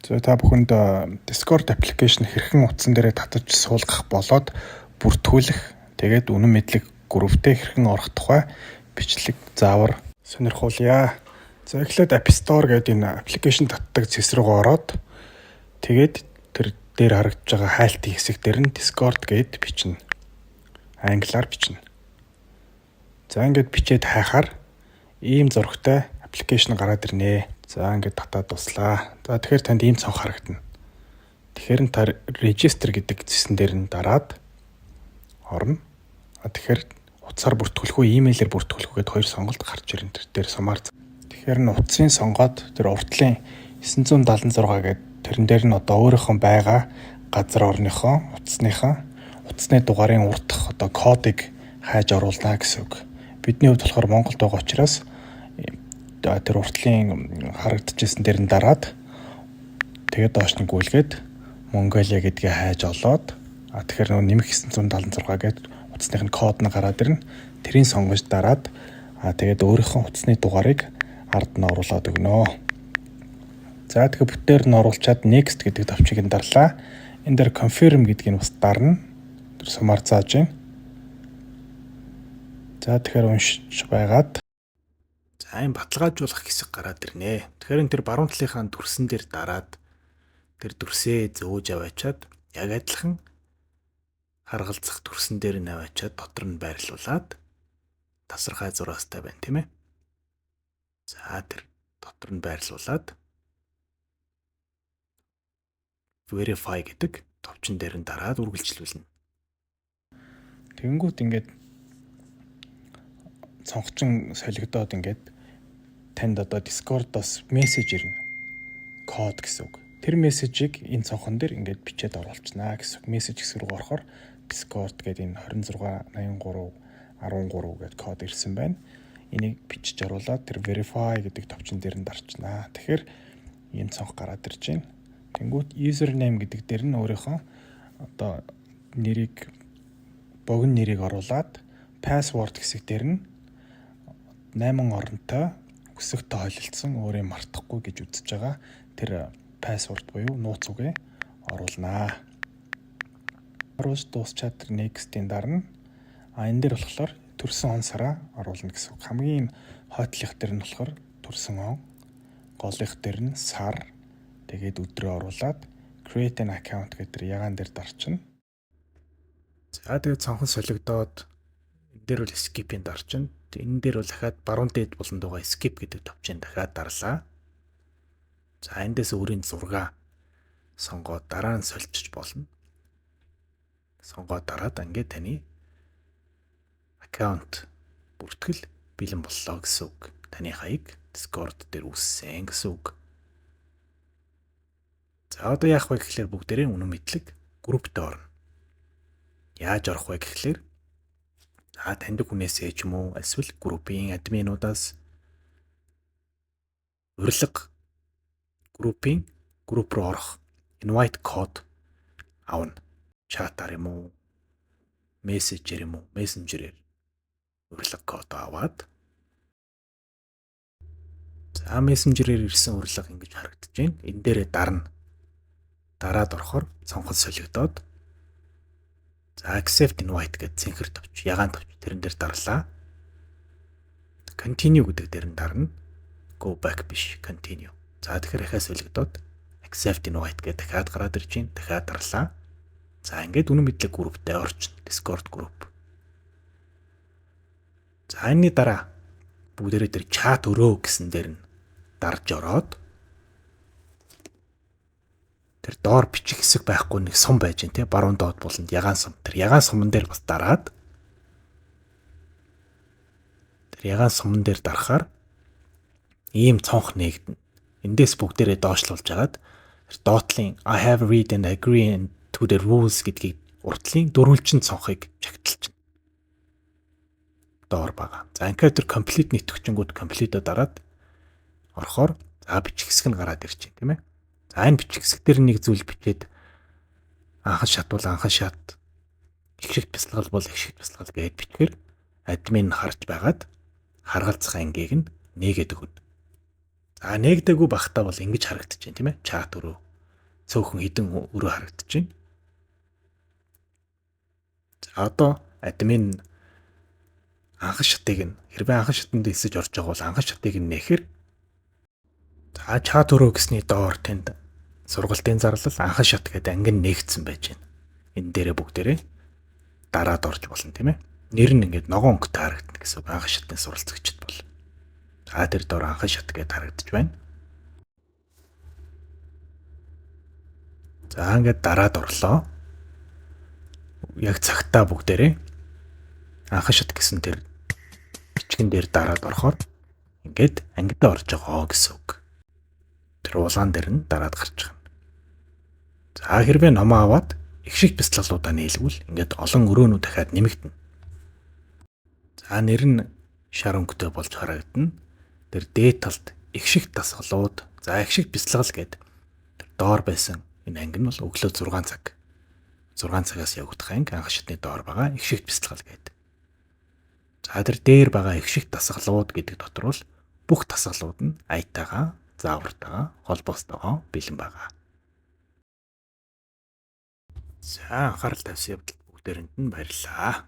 За та бүхэнд Discord application хэрхэн утсан дээрээ татаж суулгах болоод бүртгүүлэх тэгээд үнэн мэдлэг групптэй хэрхэн орох тухай бичлэг заавар сонирхуулъя. За эхлээд App Store гэдэг энэ application татдаг зэс рүү ороод тэгээд тэр дээр харагдж байгаа хайлтын хэсэг дээр нь Discord гэд бичнэ. Англиар бичнэ. За ингээд бичээд хайхаар ийм зурагтай application гараад ирнэ. За ингээд татаад дуслаа. За тэгэхээр танд ийм цонх харагдана. Тэгэхээр та register гэдэг зэсэн дээр нь дараад орно. Тэгэхээр утсаар бүртгүүлэх үү, имэйлээр бүртгүүлэх үү гэдэг хоёр сонголт гарч ирнэ. Тэр дээр сумаар. Тэгэхээр нь утсын сонгоод тэр уртлын 976 гэдэг тэрэн дээр нь одоо өөрийнхөө байгаа газар орныхоо утасны дугаарын уртх одоо кодыг хайж оруулна гэсэн үг. Бидний хувьд болохоор Монголд байгаа учраас тэр уртлын харагдчихсэн дээр нь дараад тэгээд доош нь гүйлгээд Mongolia гэдгээ хайж олоод тэгэхээр нэмэх 976 гэдэг утасных нь код нь гараад ирнэ. Тэрийг сонгож дараад тэгээд өөрийнхөө утасны дугаарыг ард нь оруулаад өгнө. За тэгэхээр бүтээр нь оруулчаад next гэдэг товчийг нь дарлаа. Энд дээр confirm гэдгийг бас дарна. Тэр сумаар зааж байна. За тэгэхээр уншиж байгаад за энэ баталгаажуулах хэсэг гараад ирнэ. Тэгэхээр энэ тэр баруун талынхаа дүрсэн дээр дараад тэр дүрсээ зөөж аваачаад яг адилхан харгалзах дүрсэн дээр нь аваачаад дотор нь байрлуулад тасархай зураастай байна, тийм ээ. За тэр дотор нь байрлуулад verify гэдэг товчон дээр нь дараад үргэлжлүүлнэ. Тэнгүүт ингээд цонхчин солигдоод ингээд танд одоо Discord-оос мессеж ирнэ. Код гэсэн үг. Тэр мессежийг энэ цонхон дээр ингээд бичээд оруулчихна гэсэн үг. Мессеж хэсэг рүү орохоор Discord гэдэг энэ 2683 13 гэдэг код ирсэн байна. Энийг бичиж оруулаад тэр verify гэдэг товчон дээр нь дарчнаа. Тэгэхээр ийм цонх гараад ирж байна. Тэнгүүт username гэдэг дээр нь өөрийнхөө одоо нэрийг богино нэрийг оруулаад password хэсэг дээр нь 8 оронтой өсөх тойлолцсон өөрийг мартахгүй гэж үзэж байгаа тэр password буюу нууц үгээ оруулнаа. Оруулж дуусчаад тэр next-ийн дарна. Энэ дээр болохоор төрсөн он сараа оруулна гэсэн үг. Хамгийн хойтлох дээр нь болохоор төрсөн он, голынх дээр нь сар, тэгээд өдрөө оруулаад create an account гэдэг ягаан дээр дарчна. За тэгээд цонхон солигдоод энэ дээр бол skip-ийн дарчна. Энэ дээр бол дахиад баруун дээд болонд байгаа skip гэдэг товчийг дахиад дарлаа. За эндээс өөрийн зураг сонгоод дараа нь сольчиж болно. Сонгоод дараад ингээд таны аккаунт бүртгэл бэлэн боллоо гэсэн үг. Таны хаяг Discord дээр үүссэн гэсэн үг. За одоо яах вэ гэхлээр бүгдээрээ үнэн мэдлэг группт орно. Яаж орох вэ гэхлээр таньдаг хүнээсээ ч юм уу эсвэл группийн админуудаас урилга групп руу орох invite code авна. Чатаар юм уу, мессежээр юм уу, мессенжерээр урилга код аваад за мессенжерээр ирсэн урилга ингэж харагдаж байна. Энэ дээрээ дарна. Дараад орохоор цонхол солигдоод за accept invite гэдэг цэнхэр товч, ягаан товч тэрэн дээр дарлаа. Continue гэдэг дээр нь дарна. Go back биш, continue. За тэгэхээр ахаа солигдоод accept invite гэдэг дахиад гараад ирж байна. Дахиад дарлаа. За ингээд үнэн мэдлэг групптэй орчин Discord групп. За энэний дараа бүгдээрээ тэр чат өрөө гэсэн дээр нь дарж ороод тэр доор бичих хэсэг байхгүй нэг сум байж гэн тий баруун доод болонд ягаан сум. Тэр ягаан сумн дээр бас дараад тэр ягаан сумн дээр дарахаар ийм цонх нээгдэнэ. Эндээс бүгдээрээ доошлуулж агаад тэр доотлын I have read and agree to the rules гэдгийг уртлын дөрвөлжин цонхыг чагталж байна. Доор байгаа. За ингээд тэр complete нэтгэгчингүүд complete дараад орохоор за бичих хэсэг нь гараад ирж байна тийм ээ. За энэ бичих хэсэг дээр нэг зүйл бичээд анхан шат бол анхан шат, их шигт бясалгал бол их шигт бясалгал гэж бичгээр админ харж байгаад харгалзах ангийг нь нээгээд өгнө. За нээгдээгүй багтаа бол ингэж харагдаж байна тийм ээ. Чат өрөө цөөхөн хідэн өрөө харагдаж байна. За одоо админ анхан шатыг нь хэрвээ анхан шатанд эсэж орж байгаа бол анхан шатыг нь нэхэр за чат өрөө гэсний доор тэнд сургалтын зарлал анхан шат гэдэг ангин нээгдсэн байж байна. Энэ дээрээ бүгдээрээ дараад орж болно тийм ээ. Нэр нь ингээд ногоон өнгөтэй харагдана гэсэн үг анхан шатны суралцагчд бол. За тэр доор анхан шат гэдээ харагдаж байна. За ингээд дараад орлоо. Яг цагтаа бүгдээрээ анхан шат гэсэн тэр бичгэн дээр дараад орохоор ингээд ангидаа орж байгаа гэсэн үг. Тэр улаан дээр нь дараад гарч байгаа. За хэрвээ номоо аваад их шиг бяцлаглуудаа нийлвэл ингээд олон өрөөнүүд дахиад нэмэгдэнэ. За нэр нь шар өнгөтэй болж харагдана. Тэр дээд талд их шиг дасгалууд, за их шиг бяцлагл гэдэг тэр доор байсан энэ анги нь бол өглөө 6 цаг. 6 цагаас явагдах анги анхан шатны доор байгаа их шиг бяцлагл гэдэг. За тэр дээр байгаа их шиг дасгалууд гэдэг дотор бол бүх дасгалууд нь аятайгаа, заавартайгаа, холбоостойгоо бэлэн байгаа. За анхаарал тавьсан явдалд бүгдээрэнд нь баярлалаа.